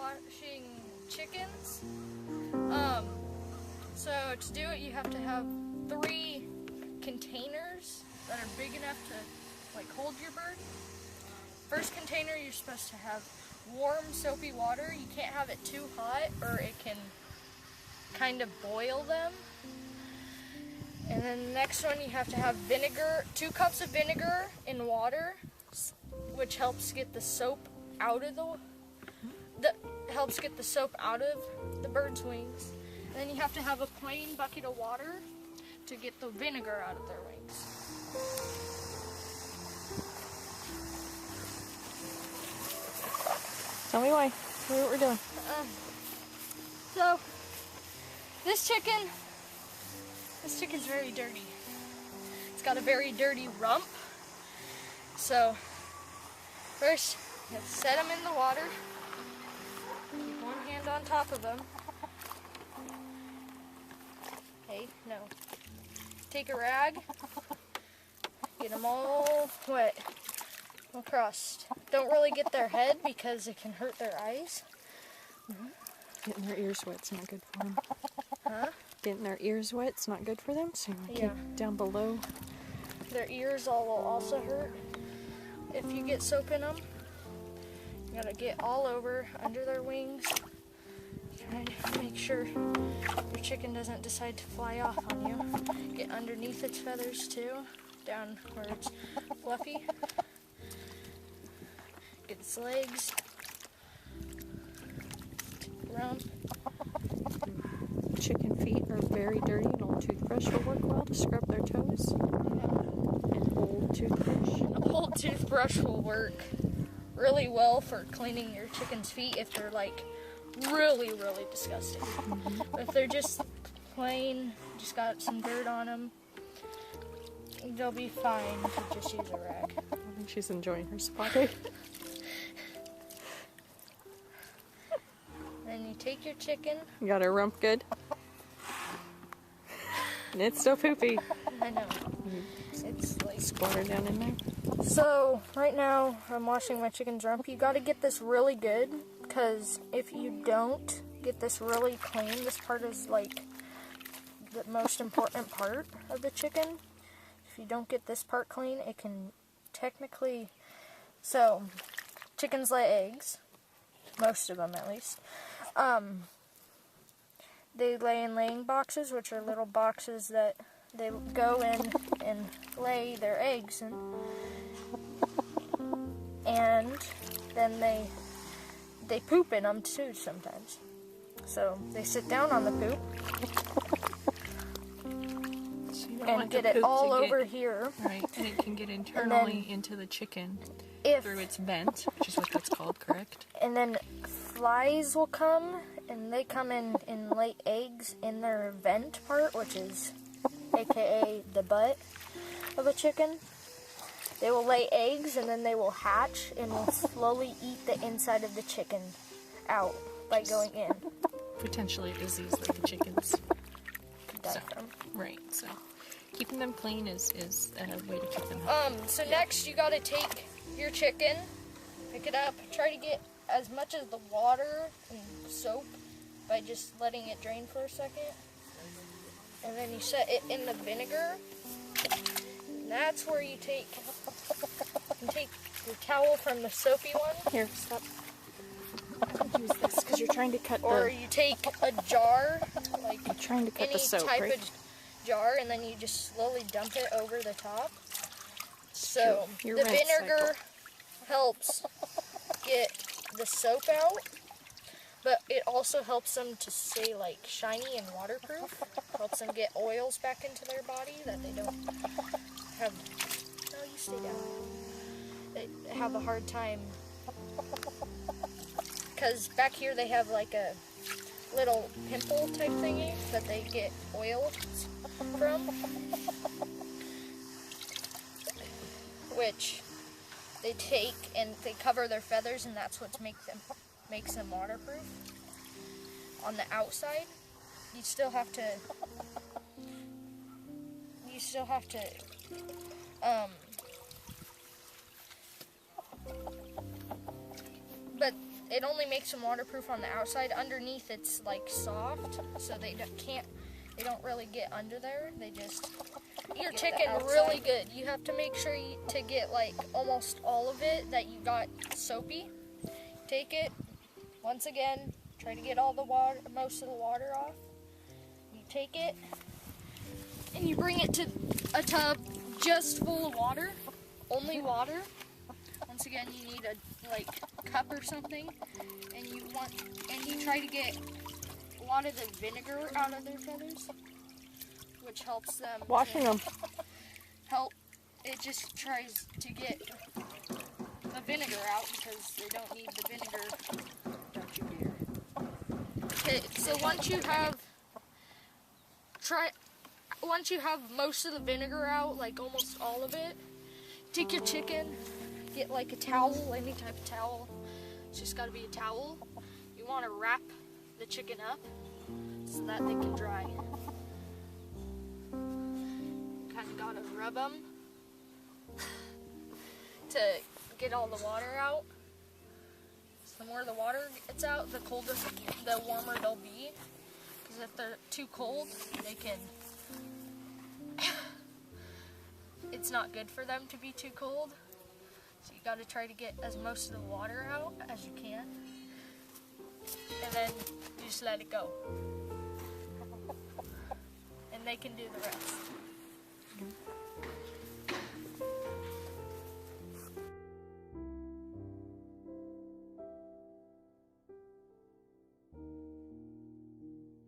washing chickens. So to do it, you have to have 3 containers that are big enough to like hold your bird. First container, you're supposed to have warm soapy water. You can't have it too hot or it can kind of boil them. And then the next one, you have to have vinegar, 2 cups of vinegar in water, which helps get the soap out of the bird's wings. And then you have to have a plain bucket of water to get the vinegar out of their wings. Tell me why. Tell me what we're doing. So this chicken's very dirty. It's got a very dirty rump. So first, you have to set them in the water. Keep one hand on top of them. Hey, no. Take a rag. Get them all wet across. Don't really get their head because it can hurt their eyes. Getting their ears wet's not good for them. Huh? Getting their ears wet's not good for them, so Yeah. keep down below. Their ears will also hurt if you get soap in them. You gotta get all over under their wings. Try to make sure your chicken doesn't decide to fly off on you. Get underneath its feathers too, down where it's fluffy. Get its legs, rump. Chicken feet are very dirty. An old toothbrush will work well to scrub their toes. An old toothbrush. An old toothbrush will work really well for cleaning your chicken's feet if they're like really, really disgusting. But if they're just plain, just got some dirt on them, they'll be fine if you just use a rag. I think she's enjoying her spot day. Then you take your chicken. You got her rump good? And it's so poopy. I know. It's like Squat her down in there. So right now I'm washing my chicken's rump. You got to get this really good because if you don't get this really clean, this part is like the most important part of the chicken. If you don't get this part clean, it can technically. So chickens lay eggs, most of them at least. They lay in laying boxes, which are little boxes that they go in and lay their eggs in. And then they poop in them too sometimes. So they sit down on the poop and get it all over here. Right, and it can get internally into the chicken through its vent, which is what that's called, correct? And then flies will come, and they come in and lay eggs in their vent part, which is aka the butt of a chicken. They will lay eggs, and then they will hatch and will slowly eat the inside of the chicken out by going in. Potentially a disease that the chickens Die so, from. right, so keeping them clean is a way to keep them healthy. So next you gotta take your chicken, pick it up, try to get as much of the water and soap by just letting it drain for a second. And then you set it in the vinegar. And that's where you take your towel from the soapy one. Here, stop. Use this because you're trying to cut or you take a jar, like You're trying to cut any the soap, type right? of jar, and then you just slowly dump it over the top. So Your the rinse vinegar cycle. helps get the soap out, but it also helps them to stay like shiny and waterproof. Helps them get oils back into their body that they don't have. No, you stay down. They have a hard time because back here they have like a little pimple type thingy that they get oil from, which they take and they cover their feathers, and that's what makes them waterproof. On the outside, you still have to but it only makes them waterproof on the outside. Underneath it's like soft, so they don't really get under there. They just your chicken really good. You have to make sure to get like almost all of it that you got soapy. Take it once again. Try to get all the water, most of the water off. You take it and you bring it to a tub just full of water, only water. Once again, you need a cup or something, and you try to get a lot of the vinegar out of their feathers, which helps them. Washing them. It just tries to get the vinegar out because they don't need the vinegar. Don't you dare. Okay, so once you have most of the vinegar out, like almost all of it, take your chicken, get like a towel, any type of towel. It's just gotta be a towel. You wanna wrap the chicken up so that they can dry. Kinda gotta rub them to get all the water out. So the more the water gets out, the warmer they'll be. Because if they're too cold, it's not good for them to be too cold. So you gotta try to get most of the water out as you can. And then you just let it go. And they can do the rest.